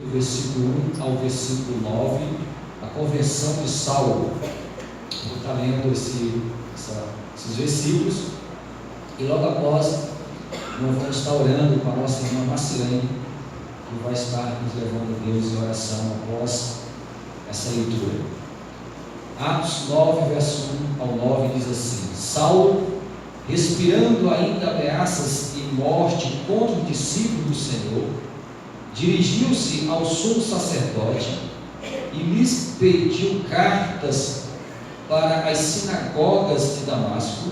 Do versículo 1 ao versículo 9, a conversão de Saulo. Vou estar lendo esses versículos, e logo após nós vamos estar orando com a nossa irmã Marcilene, que vai estar nos levando a Deus em oração após essa leitura. Atos 9, verso 1 ao 9 diz assim: Saulo, respirando ainda ameaças e morte contra os discípulos do Senhor, dirigiu-se ao sumo sacerdote e lhes pediu cartas para as sinagogas de Damasco,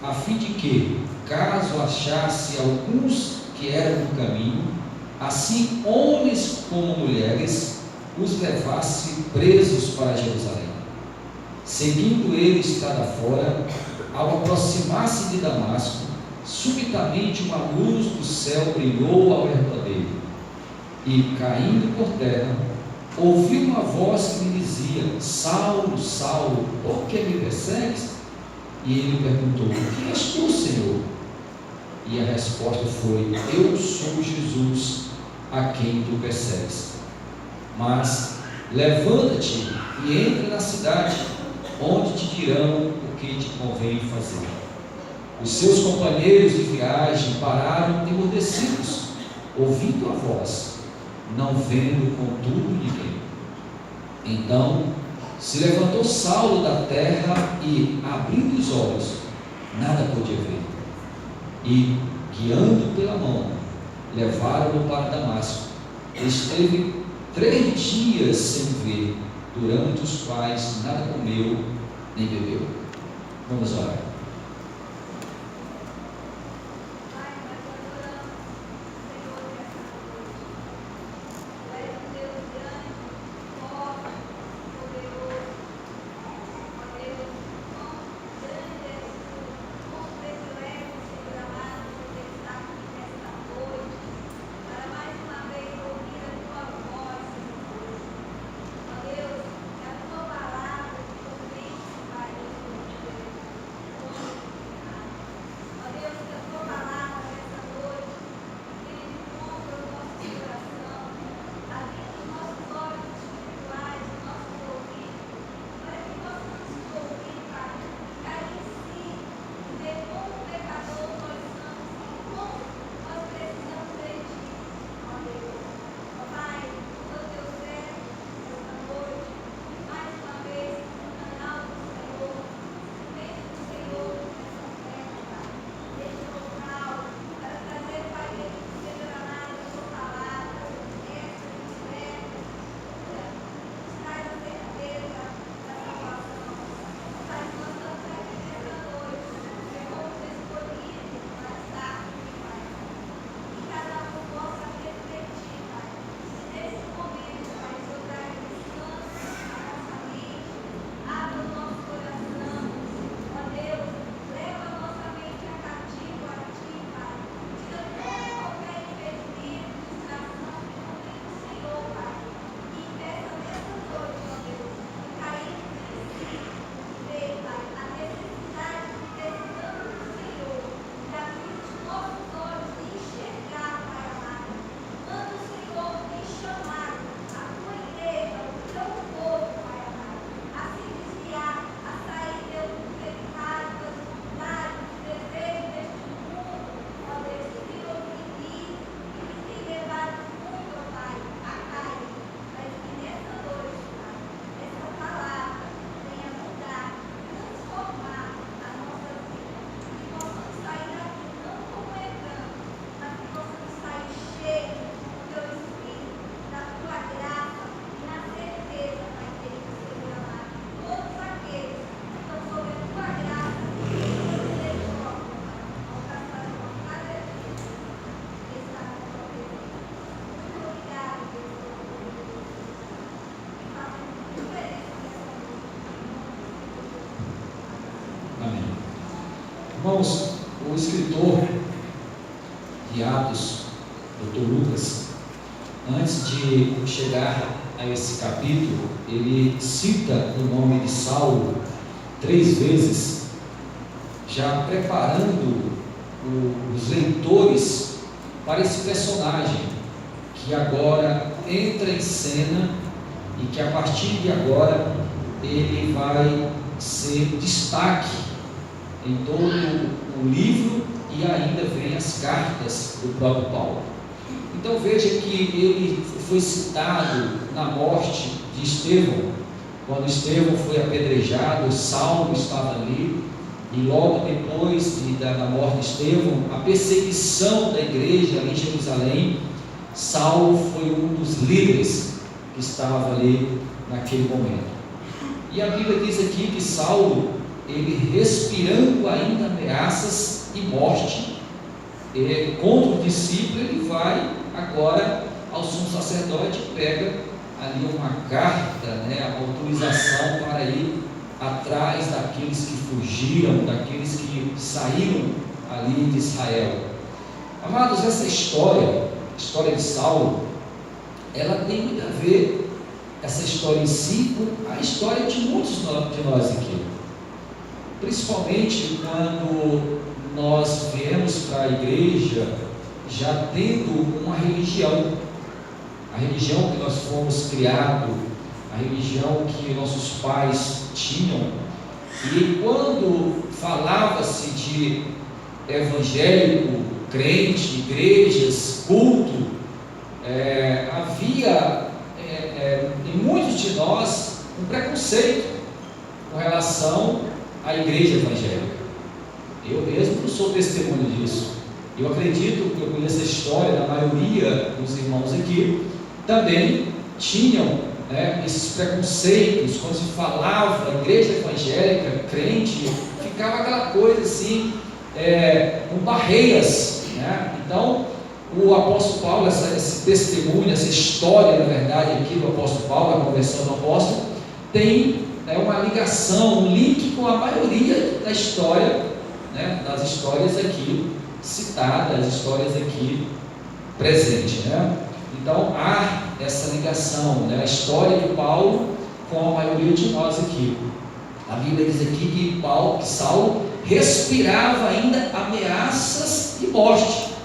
a fim de que, caso achasse alguns que eram do caminho, assim homens como mulheres, os levasse presos para Jerusalém. Seguindo ele estrada fora, ao aproximar-se de Damasco, subitamente uma luz do céu brilhou ao redor dele. E, caindo por terra, ouviu uma voz que lhe dizia: Saulo, Saulo, por que me persegues? E ele perguntou: quem és tu, Senhor? E a resposta foi: eu sou Jesus, a quem tu persegues. Mas levanta-te e entra na cidade, onde te dirão o que te convém fazer. Os seus companheiros de viagem pararam emudecidos, ouvindo a voz, não vendo contudo ninguém. Então se levantou Saulo da terra e, abrindo os olhos, nada podia ver. E, guiando pela mão, levaram-no para Damasco. Esteve 3 dias sem ver, durante os quais nada comeu nem bebeu. Vamos orar. Irmãos, o escritor de Atos, Dr. Lucas, antes de chegar a esse capítulo, ele cita o nome de Saulo 3 vezes, já preparando os leitores para esse personagem que agora entra em cena e que a partir de agora ele vai ser destaque em todo o livro, e ainda vem as cartas do próprio Paulo. Então veja que ele foi citado na morte de Estevão. Quando Estevão foi apedrejado, Saulo estava ali, e logo depois da morte de Estevão, a perseguição da igreja ali em Jerusalém, Saulo foi um dos líderes que estava ali naquele momento. E a Bíblia diz aqui que Saulo, ele respirando ainda ameaças e morte contra o discípulo, ele vai agora ao sumo sacerdote e pega ali uma carta, a autorização para ir atrás daqueles que fugiram, daqueles que saíram ali de Israel. Amados, essa história de Saulo, ela tem muito a ver, essa história em si, com a história de muitos de nós aqui. Principalmente quando nós viemos para a igreja já tendo uma religião, a religião que nós fomos criados, a religião que nossos pais tinham. E quando falava-se de evangélico, crente, igrejas, culto, havia em muitos de nós um preconceito com relação à igreja evangélica. Eu mesmo não sou testemunho disso. Eu acredito que eu conheço a história da maioria dos irmãos aqui, também tinham esses preconceitos. Quando se falava igreja evangélica, crente, ficava aquela coisa assim, com barreiras, Então o apóstolo Paulo, esse testemunho, essa história, na verdade, aqui do apóstolo Paulo, a conversão do apóstolo, tem uma ligação, um link com a maioria da história, das histórias aqui citadas, as histórias aqui presentes, Então há essa ligação, a história de Paulo com a maioria de nós aqui. A Bíblia diz aqui que Saulo respirava ainda ameaças e morte.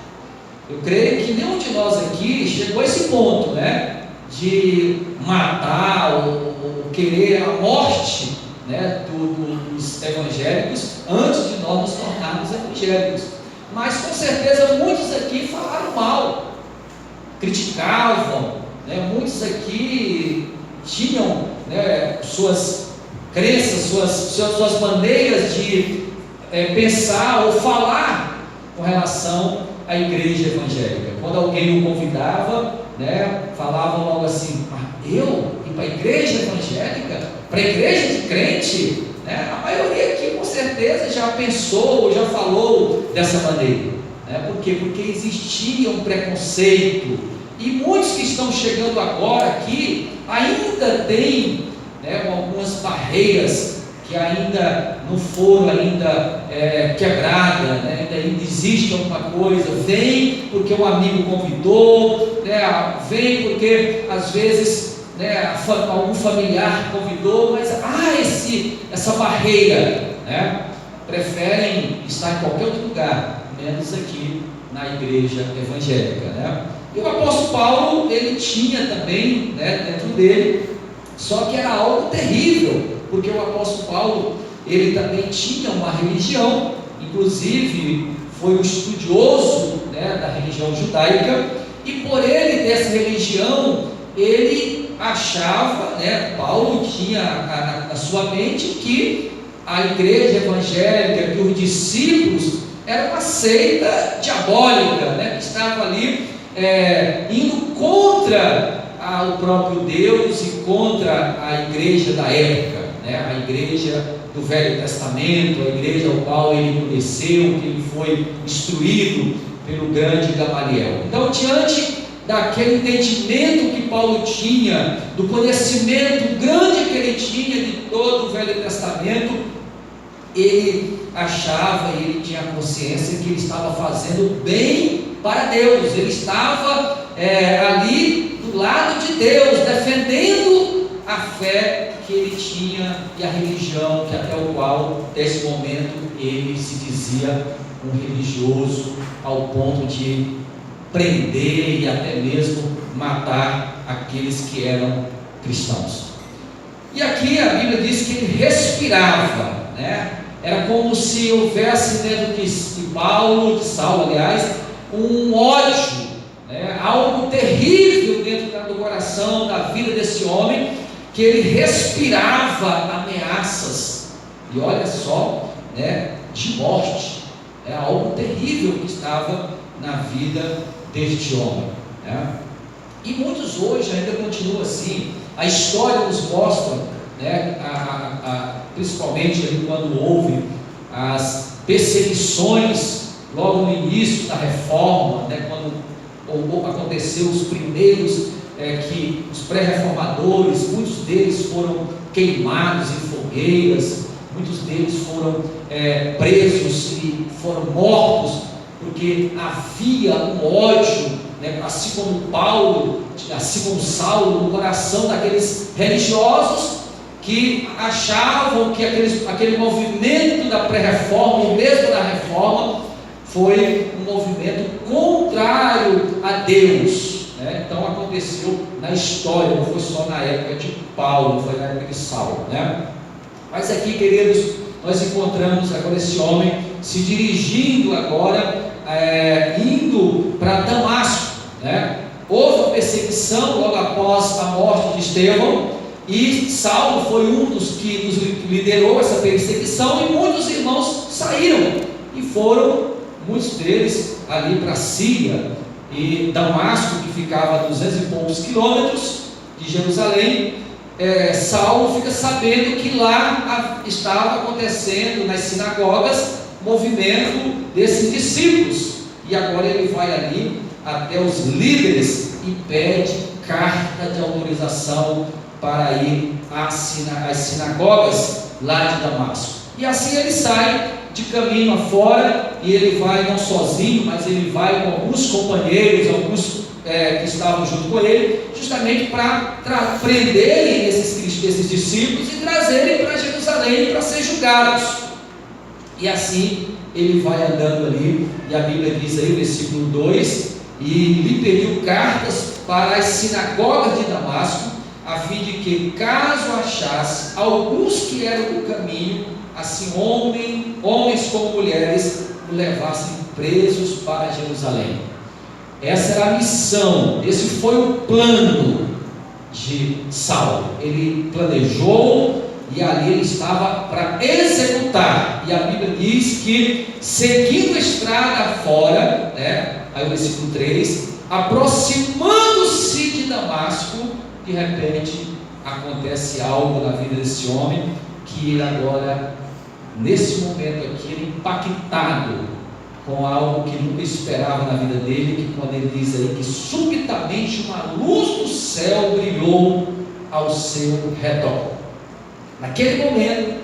Eu creio que nenhum de nós aqui chegou a esse ponto, de matar ou querer a morte, dos evangélicos antes de nós nos tornarmos evangélicos. Mas com certeza muitos aqui falaram mal, criticavam, muitos aqui tinham suas crenças, suas maneiras de pensar ou falar com relação à igreja evangélica. Quando alguém o convidava, falavam logo assim: eu ir para a igreja evangélica, para a igreja de crente? A maioria aqui com certeza já pensou ou já falou dessa maneira. Por quê? Porque existia um preconceito, e muitos que estão chegando agora aqui ainda têm algumas barreiras que ainda não foram quebradas, ainda existe alguma coisa. Vem porque um amigo convidou, vem porque às vezes algum familiar convidou, mas essa barreira, preferem estar em qualquer outro lugar, menos aqui na igreja evangélica, E o apóstolo Paulo, ele tinha também, dentro dele, só que era algo terrível, porque o apóstolo Paulo, ele também tinha uma religião, inclusive foi um estudioso da religião judaica, e por ele dessa religião, ele achava, Paulo tinha na sua mente que a igreja evangélica, que os discípulos era uma seita diabólica, que estava ali indo contra o próprio Deus e contra a igreja da época, a igreja do Velho Testamento, a igreja ao qual ele conheceu, que ele foi instruído pelo grande Gamaliel. Então, diante daquele entendimento que Paulo tinha, do conhecimento grande que ele tinha de todo o Velho Testamento, ele achava, ele tinha consciência que ele estava fazendo bem para Deus. Ele estava ali do lado de Deus, defendendo a fé que ele tinha e a religião que até o qual, nesse momento, ele se dizia um religioso, ao ponto de prender e até mesmo matar aqueles que eram cristãos. E aqui a Bíblia diz que ele respirava, né? Era como se houvesse dentro de Saulo, aliás, um ódio, né? Algo terrível dentro do coração, da vida desse homem, que ele respirava ameaças, e olha só, né, de morte. É algo terrível que estava na vida deste homem, né? E muitos hoje ainda continuam assim. A história nos mostra, né, principalmente ali quando houve as perseguições logo no início da reforma, né, quando aconteceu os primeiros, que os pré-reformadores, muitos deles foram queimados em fogueiras, muitos deles foram presos e foram mortos, porque havia um ódio, né, assim como Paulo, assim como Saulo, no coração daqueles religiosos que achavam que aquele movimento da pré-reforma, ou mesmo da reforma, foi um movimento contrário a Deus, né? Então aconteceu na história, não foi só na época de Paulo, foi na época de Saulo, né? Mas aqui, queridos, nós encontramos agora esse homem se dirigindo agora, indo para Damasco, né? Houve uma perseguição logo após a morte de Estevão, e Saulo foi um dos que nos liderou essa perseguição, e muitos irmãos saíram e foram, muitos deles, ali para a Síria, e Damasco, que ficava a 200 e poucos quilômetros de Jerusalém. Saulo fica sabendo que lá estava acontecendo nas sinagogas movimento desses discípulos, e agora ele vai ali até os líderes e pede carta de autorização para ir às sinagogas lá de Damasco. E assim ele sai de caminho afora, e ele vai não sozinho, mas ele vai com alguns companheiros, alguns que estavam junto com ele, justamente para prenderem esses discípulos e trazerem para Jerusalém para ser julgados. E assim ele vai andando ali, e a Bíblia diz aí, versículo 2: e lhe pediu cartas para as sinagogas de Damasco, a fim de que, caso achasse alguns que eram do caminho, assim homens como mulheres, o levassem presos para Jerusalém. Essa era a missão, esse foi o plano de Saulo. Ele planejou, e ali ele estava para executar. E a Bíblia diz que, seguindo a estrada fora, né, aí o versículo 3, aproximando-se de Damasco, de repente acontece algo na vida desse homem, que ele agora, nesse momento aqui, ele é impactado com algo que nunca esperava na vida dele, que quando ele diz aí que subitamente uma luz do céu brilhou ao seu redor. Naquele momento,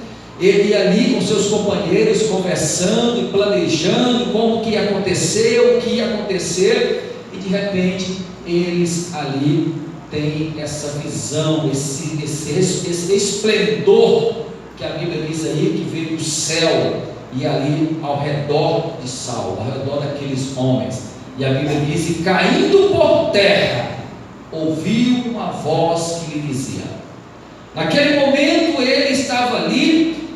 ele ia ali com seus companheiros, conversando e planejando como que ia acontecer, o que ia acontecer, e de repente eles ali têm essa visão, esse esplendor que a Bíblia diz aí, que veio do céu, e ali ao redor de Saulo, ao redor daqueles homens. E a Bíblia diz: e caindo por terra, ouviu uma voz que lhe dizia. Naquele momento ele estava ali,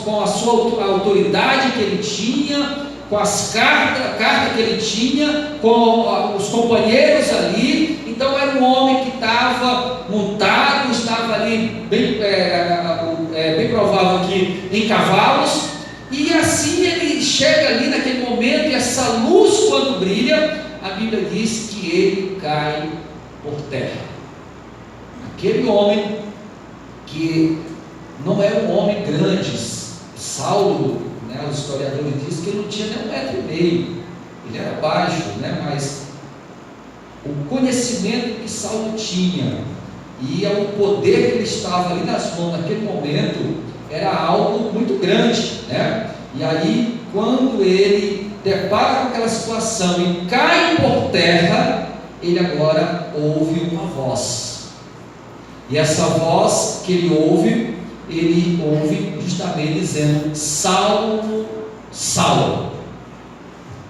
com a sua autoridade que ele tinha, com as cartas que ele tinha, com os companheiros ali. Então era um homem que estava montado, estava ali bem provável que em cavalos, e assim ele chega ali naquele momento, e essa luz quando brilha, a Bíblia diz que ele cai por terra. Aquele homem que não era um homem grande, Saulo, né, os historiadores dizem que ele não tinha nem 1,5 m, ele era baixo, né, mas o conhecimento que Saulo tinha e o poder que ele estava ali nas mãos naquele momento era algo muito grande, né? E aí, quando ele depara com aquela situação e cai por terra, ele agora ouve uma voz. E essa voz que ele ouve justamente dizendo: Saulo, Saulo.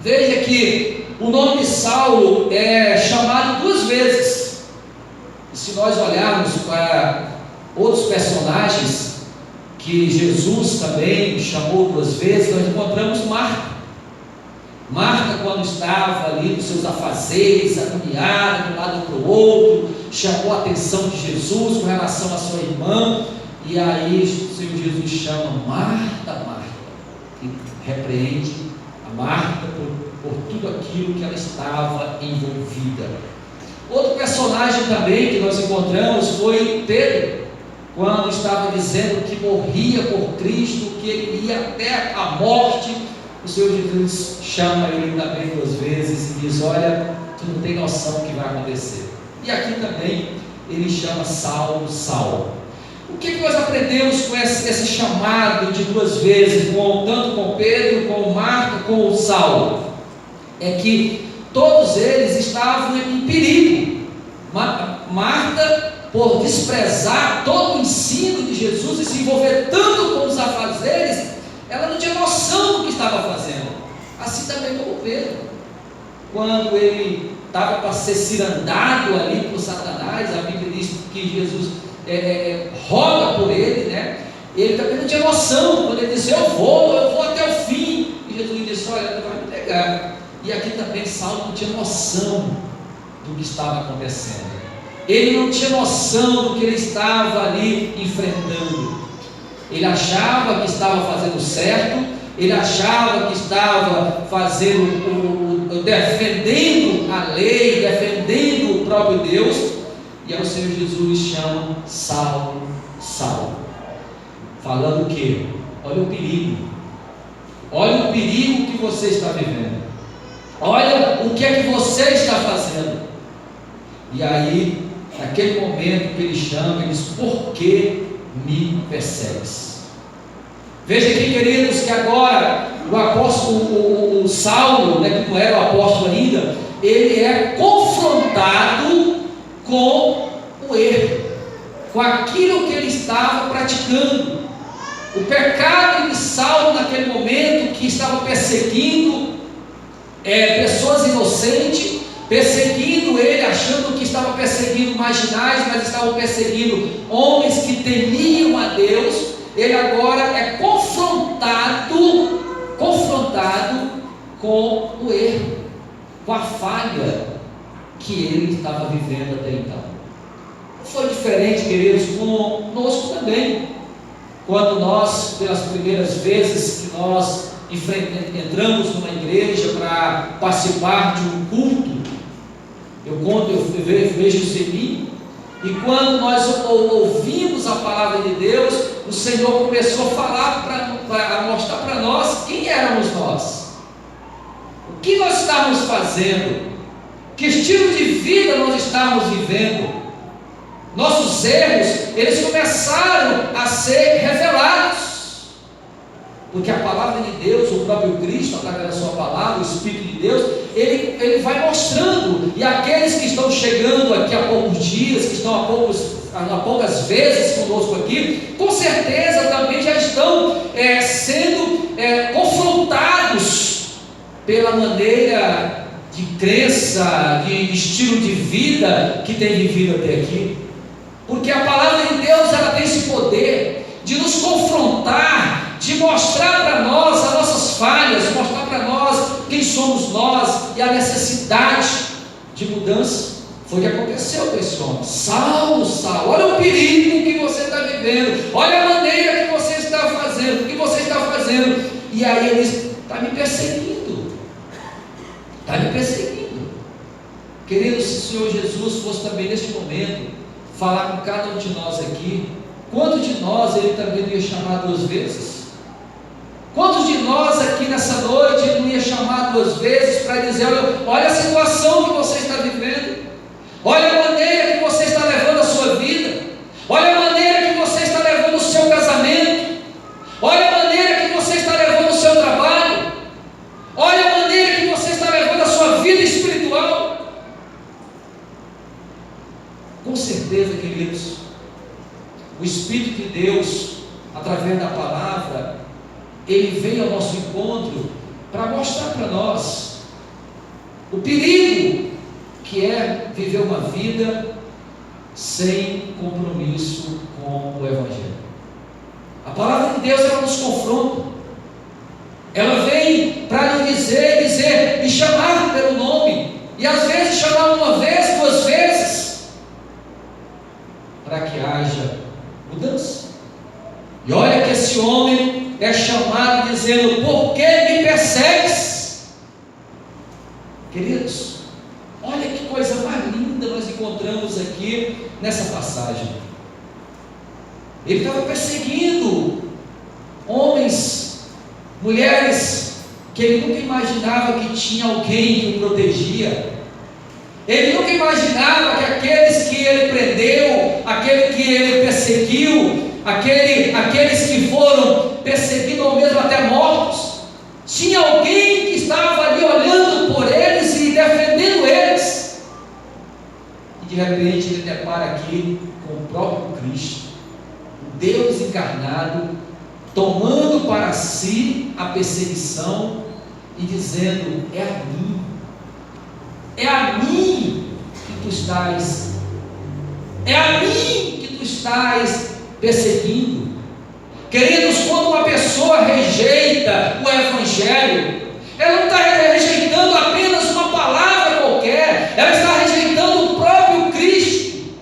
Veja que o nome de Saulo é chamado 2 vezes. se nós olharmos para outros personagens que Jesus também chamou 2 vezes, nós encontramos Marta. Marta, quando estava ali nos seus afazeres, agoniada de um lado para o outro, chamou a atenção de Jesus com relação à sua irmã, e aí o Senhor Jesus chama Marta, Marta, e repreende a Marta por tudo aquilo que ela estava envolvida. Outro personagem também que nós encontramos foi Pedro, quando estava dizendo que morria por Cristo, que ele ia até a morte. O Senhor Jesus chama ele também 2 vezes e diz: olha, tu não tem noção do que vai acontecer. E aqui também ele chama Saulo, Saulo. O que nós aprendemos com esse chamado de 2 vezes, tanto com Pedro, com Marta, com o Saulo? É que todos eles estavam em perigo. Marta, por desprezar todo o ensino de Jesus e se envolver tanto com os afazeres, ela não tinha noção do que estava fazendo. Assim também como Pedro, quando ele estava para ser cirandado ali por Satanás, a Bíblia diz que Jesus roga por ele, né? Ele também não tinha noção, quando ele disse: eu vou até o fim, e Jesus disse: olha, tu vai me pegar. E aqui também Saulo não tinha noção do que estava acontecendo, ele não tinha noção do que ele estava ali enfrentando. Ele achava que estava fazendo certo, ele achava que estava defendendo a lei, defendendo o próprio Deus, e aí o Senhor Jesus chama Saulo, Saulo, falando o quê? Olha o perigo que você está vivendo, olha o que é que você está fazendo. E aí, naquele momento que ele chama, ele diz: por que me persegues? Veja aqui, queridos, que agora o apóstolo, o Saulo, né, que não era o apóstolo ainda, ele é confrontado com o erro, com aquilo que ele estava praticando, o pecado de Saulo naquele momento, que estava perseguindo pessoas inocentes, perseguindo ele, achando que estava perseguindo marginais, mas estavam perseguindo homens que temiam a Deus. Ele agora é confrontado com o erro, com a falha que ele estava vivendo até então. Foi diferente, queridos, conosco também. Quando nós, pelas primeiras vezes que nós entramos numa igreja para participar de um culto, eu vejo isso em mim, e quando nós ouvimos a palavra de Deus, o Senhor começou a falar, a mostrar para nós quem éramos nós, o que nós estávamos fazendo, que estilo de vida nós estávamos vivendo. Nossos erros, eles começaram a ser revelados, porque a palavra de Deus, o próprio Cristo, através da sua palavra, o Espírito de Deus, ele vai mostrando. E aqueles que estão chegando aqui há poucos dias, que estão há poucas vezes conosco aqui, com certeza também já estão sendo confrontados pela maneira de crença, de estilo de vida que tem vivido até aqui. Porque a palavra de Deus, ela tem esse poder de nos confrontar, de mostrar para nós as nossas falhas, mostrar para nós quem somos nós e a necessidade de mudança. Foi o que aconteceu com esse homem. Saulo, Saulo, olha o perigo que você está vivendo, olha a maneira que você está fazendo, o que você está fazendo. E aí ele diz: está me perseguindo, está me perseguindo. Queridos, se o Senhor Jesus fosse também neste momento falar com cada um de nós aqui, quantos de nós ele também não ia chamar 2 vezes? Quantos de nós aqui nessa noite ele não ia chamar 2 vezes para dizer: olha a situação que você está vivendo, olha a maneira que você está levando a sua vida, olha a maneira que você está levando o seu casamento, olha a maneira que você está levando o seu trabalho, olha a maneira que você está levando a sua vida espiritual. Com certeza, queridos, o Espírito de Deus, através da palavra, ele vem ao nosso encontro para mostrar para nós o perigo que é viver uma vida sem compromisso com o Evangelho. A palavra de Deus, ela nos confronta. Ela vem para nos dizer e chamar pelo nome, e às vezes chamar uma vez, duas vezes, para que haja mudança. E olha que esse homem é chamado dizendo: por que me persegues? Queridos, olha que coisa mais linda nós encontramos aqui nessa passagem. Ele estava perseguindo homens, mulheres, que ele nunca imaginava que tinha alguém que o protegia. Ele nunca imaginava que aqueles que ele prendeu, aquele que ele perseguiu, aqueles que foram perseguidos ou mesmo até mortos, tinha alguém que estava ali olhando por eles e defendendo eles. E de repente ele depara aqui com o próprio Cristo, o Deus encarnado, tomando para si a perseguição e dizendo: é a mim que tu estás, é a mim que tu estás perseguindo. Queridos, quando uma pessoa rejeita o Evangelho, ela não está rejeitando apenas uma palavra qualquer, ela está rejeitando o próprio Cristo.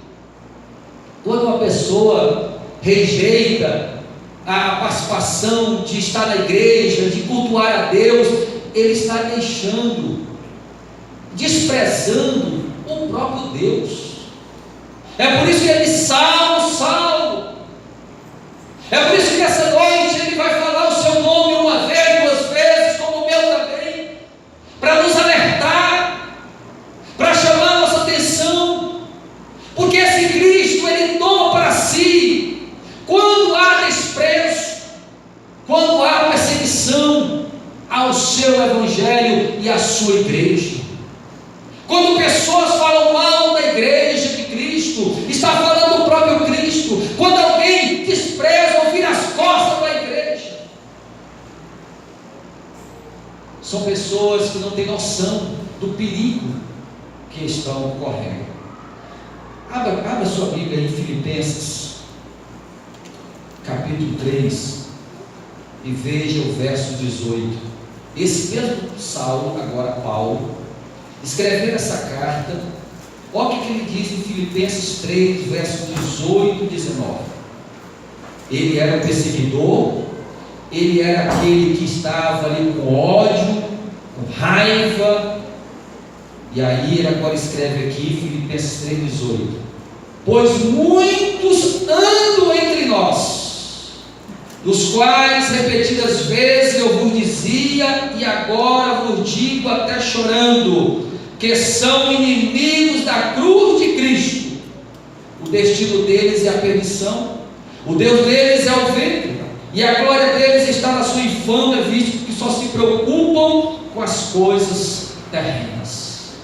Quando uma pessoa rejeita a participação de estar na igreja, de cultuar a Deus, ele está desprezando o próprio Deus. É por isso que ele diz: Saulo, Saulo. É por isso que essa noite ele vai falar o seu nome uma vez, duas vezes, como o meu também, para nos alertar, para chamar a nossa atenção, porque esse Cristo, ele toma para si, quando há desprezo, quando há perseguição ao seu Evangelho e à sua igreja. Quando pessoas falam mal da igreja de Cristo, está falando do próprio Cristo. Quando alguém despreza ou vira as costas da igreja, são pessoas que não têm noção do perigo que estão correndo. Abra sua Bíblia em Filipenses, capítulo 3, e veja o verso 18. Esse mesmo Saulo, agora Paulo, escrevendo essa carta, olha o que ele diz em Filipenses 3, versos 18 e 19. Ele era o perseguidor, ele era aquele que estava ali com ódio, com raiva, e aí ele agora escreve aqui, Filipenses 3, 18: pois muitos andam entre nós, dos quais repetidas vezes eu vos dizia, e agora vos digo até chorando, que são inimigos da cruz de Cristo. O destino deles é a perdição, o Deus deles é o ventre, e a glória deles está na sua infâmia, visto que só se preocupam com as coisas terrenas.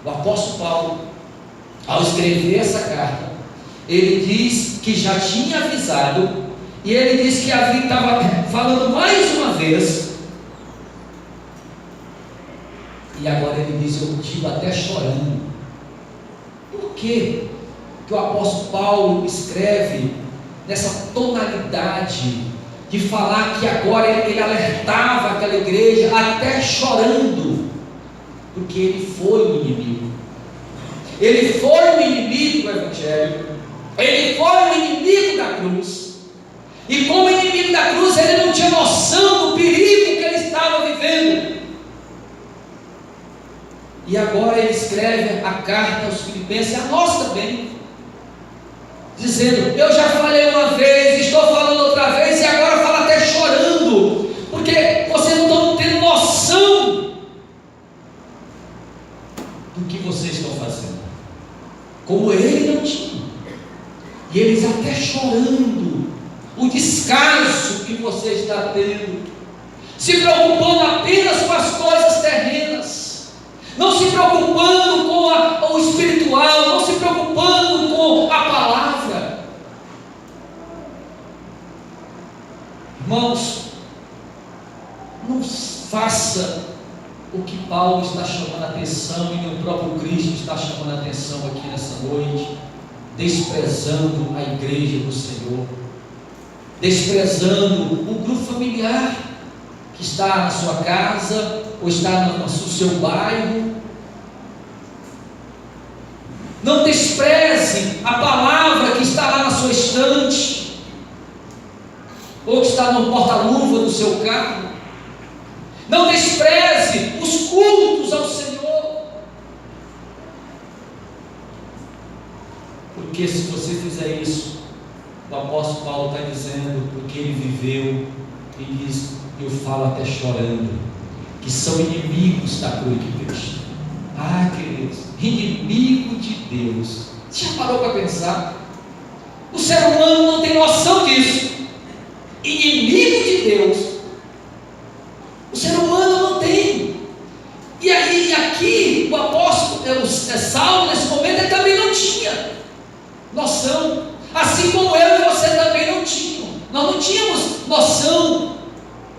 O apóstolo Paulo, ao escrever essa carta, ele diz que já tinha avisado, e ele diz que estava falando mais uma vez. E agora ele diz: eu digo até chorando. Por quê que o apóstolo Paulo escreve nessa tonalidade de falar que agora ele alertava aquela igreja até chorando? Porque ele foi o inimigo. Ele foi o inimigo do Evangelho. Ele foi o inimigo da cruz. E como inimigo da cruz, ele não tinha noção do perigo que ele estava vivendo. E agora ele escreve a carta aos Filipenses, a nós também, dizendo: eu já falei uma vez, estou falando outra vez, e agora falo até chorando, porque vocês não estão tendo noção do que vocês estão fazendo, como ele não tinha. E eles até chorando, o descaso que você está tendo, se preocupando apenas com as coisas terrenas, não se preocupando com o espiritual, não se preocupando com a palavra. Irmãos, não faça o que Paulo está chamando a atenção, e o próprio Cristo está chamando a atenção aqui nessa noite. desprezando a igreja do Senhor, desprezando o grupo familiar que está na sua casa ou está no seu bairro. Não despreze a palavra que está lá na sua estante, ou que está no porta-luva do seu carro. Não despreze os cultos ao Senhor, porque se você fizer isso, o apóstolo Paulo está dizendo, porque ele viveu, ele diz, eu falo até chorando, que são inimigos da cruz de Cristo. Ah, queridos, inimigo de Deus. Você já parou para pensar? O ser humano não tem noção disso. Inimigo de Deus. O ser humano não tem. E aí, aqui, o apóstolo Saulo, nesse momento, ele também não tinha noção. Assim como eu e você também não tínhamos. Nós não tínhamos noção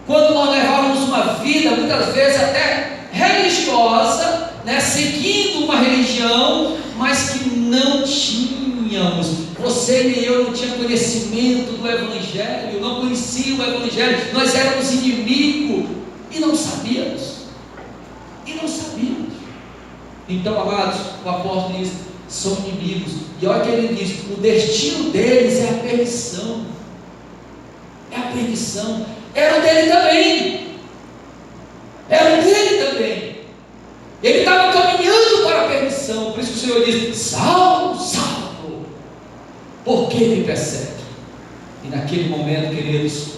quando nós levávamos uma vida, muitas vezes até religiosa, seguindo uma religião, mas que não tínhamos, você nem eu não tinha conhecimento do Evangelho, não conhecia o Evangelho, nós éramos inimigos e não sabíamos. Então, amados, o apóstolo diz, são inimigos, e olha que ele diz, o destino deles é a perdição. Era o dele também. Ele estava caminhando para a perdição. Por isso que o Senhor diz, Saulo, Saulo, por que me persegue? E naquele momento, queridos,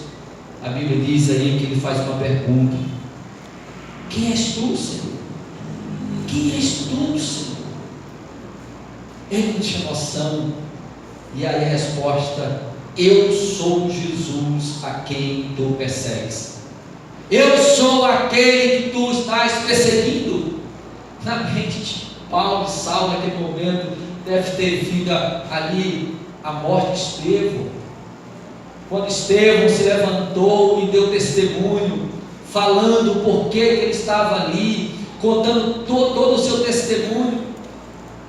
a Bíblia diz aí que ele faz uma pergunta: quem és tu, Senhor? Quem és tu, Senhor? Ele não tinha noção. E aí a resposta: eu sou Jesus a quem tu persegues. Eu sou aquele que tu estás perseguindo. Na mente de Paulo e Saulo, naquele momento, deve ter vindo ali a morte de Estevão. Quando Estevão se levantou e deu testemunho, falando o porquê que ele estava ali, contando todo o seu testemunho.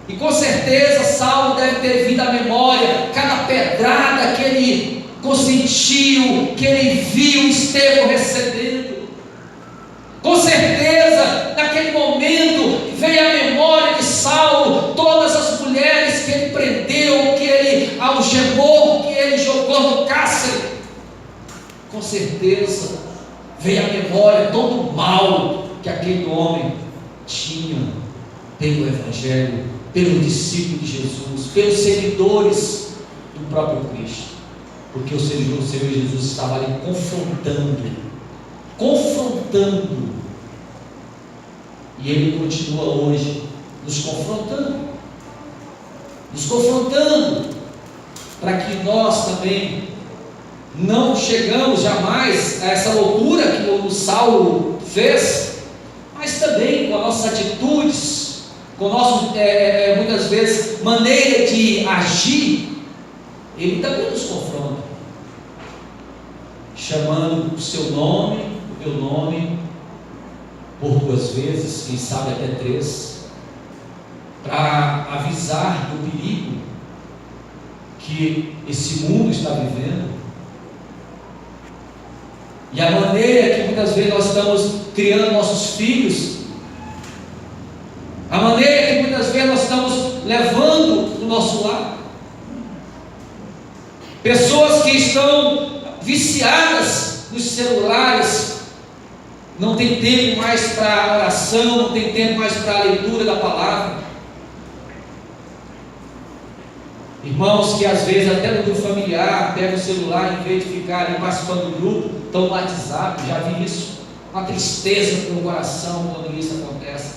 E com certeza Saulo deve ter vindo à memória cada pedrada que ele consentiu, que ele viu Estevão recebendo. Com certeza, naquele momento, veio à memória de Saulo todas as mulheres que ele prendeu, que ele algemou, que ele jogou no cárcere. Com certeza, veio à memória todo o mal que aquele homem tinha pelo Evangelho, pelo discípulo de Jesus, pelos seguidores do próprio Cristo, porque o Senhor Jesus estava ali confrontando, e Ele continua hoje nos confrontando, para que nós também não chegamos jamais a essa loucura que o Saulo fez, mas também com as nossas atitudes, com a nossa, muitas vezes, maneira de agir, Ele também nos confronta, chamando o seu nome, o meu nome, por 2 vezes, quem sabe até 3, para avisar do perigo que esse mundo está vivendo, e a maneira que muitas vezes nós estamos criando nossos filhos, a maneira que muitas vezes nós estamos levando o nosso lar, pessoas que estão viciadas nos celulares, não tem tempo mais para a oração, não tem tempo mais para a leitura da palavra. Irmãos que às vezes até no grupo familiar pegam o celular, em vez de ficar ali participando do grupo, estão no WhatsApp. Já vi isso, uma tristeza no coração quando isso acontece.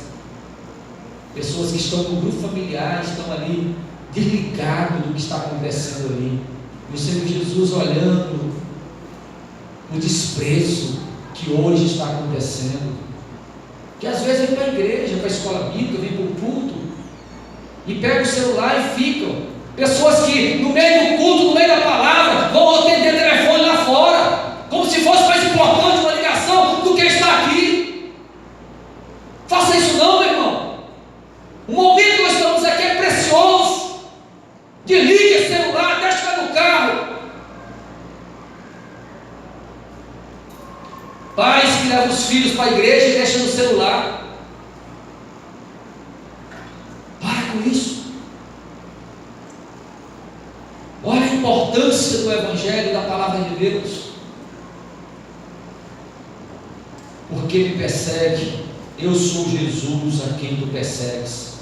Pessoas que estão no grupo familiar estão ali desligados do que está acontecendo ali, e o Senhor Jesus olhando o desprezo que hoje está acontecendo, que às vezes vem para a igreja, para a escola bíblica, vem para o culto, e pegam o celular e ficam. Pessoas que no meio do culto, no meio da palavra, vão atender telefone lá fora, como se fosse mais importante uma ligação do que estar aqui. Faça isso não, meu irmão. O momento que nós estamos aqui é precioso. Desliga o celular, deixa no carro. Pais que levam os filhos para a igreja e deixam no celular. Para com isso. Olha a importância do Evangelho, da palavra de Deus. Porque me persegue? Eu sou Jesus a quem tu persegues.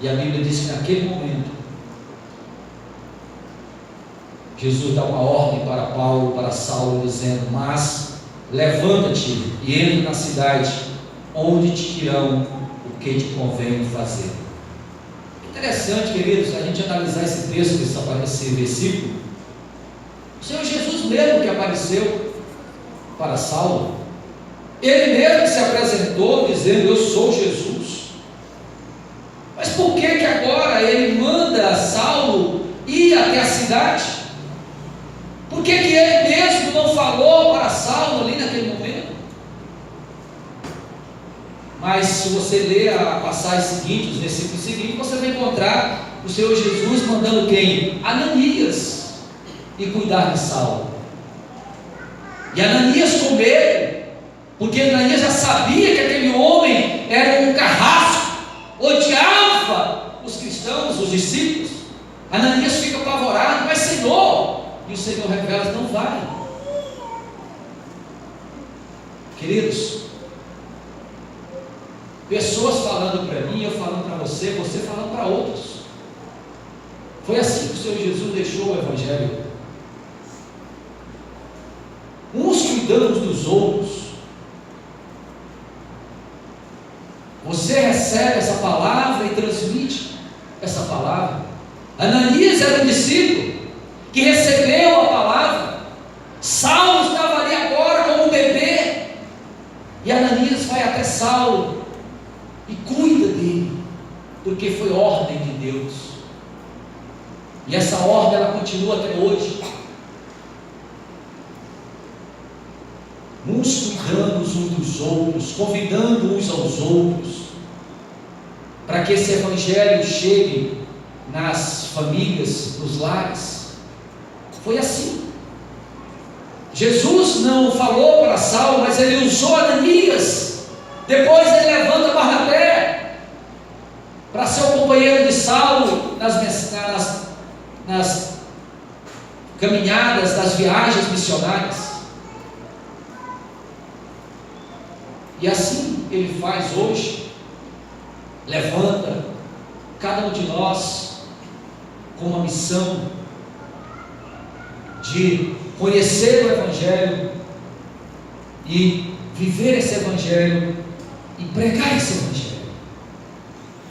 E a Bíblia diz que naquele momento, Jesus dá uma ordem para Paulo, para Saulo, dizendo: mas levanta-te e entra na cidade, onde te dirão o que te convém fazer. Interessante, queridos, a gente analisar esse texto, esse versículo. O Senhor Jesus mesmo que apareceu para Saulo, ele mesmo se apresentou dizendo: eu sou Jesus. Mas por que agora ele manda Saulo ir até a cidade? Por que ele mesmo não falou para Saulo ali naquele momento? Mas se você ler a passagem seguinte, os versículos seguintes, você vai encontrar o Senhor Jesus mandando quem? Ananias ir cuidar de Saulo. E Ananias com medo, porque Ananias já sabia que aquele homem era um carrasco, odiava os cristãos, os discípulos. Ananias fica apavorado: mas Senhor, e o Senhor revela: não vai. Queridos, pessoas falando para mim, eu falando para você, você falando para outros. Foi assim que o Senhor Jesus deixou o Evangelho. Uns cuidando dos outros. Você recebe essa palavra e transmite essa palavra. Ananias era um discípulo que recebeu a palavra. Saulo estava ali agora como um bebê, e Ananias vai até Saulo e cuida dele, porque foi ordem de Deus. E essa ordem ela continua até hoje. Uns cuidando uns dos outros, convidando uns aos outros, para que esse Evangelho chegue nas famílias, nos lares. Foi assim. Jesus não falou para Saulo, mas ele usou Ananias. Depois ele levanta Barnabé para ser o companheiro de Saulo nas caminhadas, nas viagens missionárias. E assim ele faz hoje. Levanta cada um de nós com uma missão de conhecer o Evangelho e viver esse Evangelho e pregar esse Evangelho.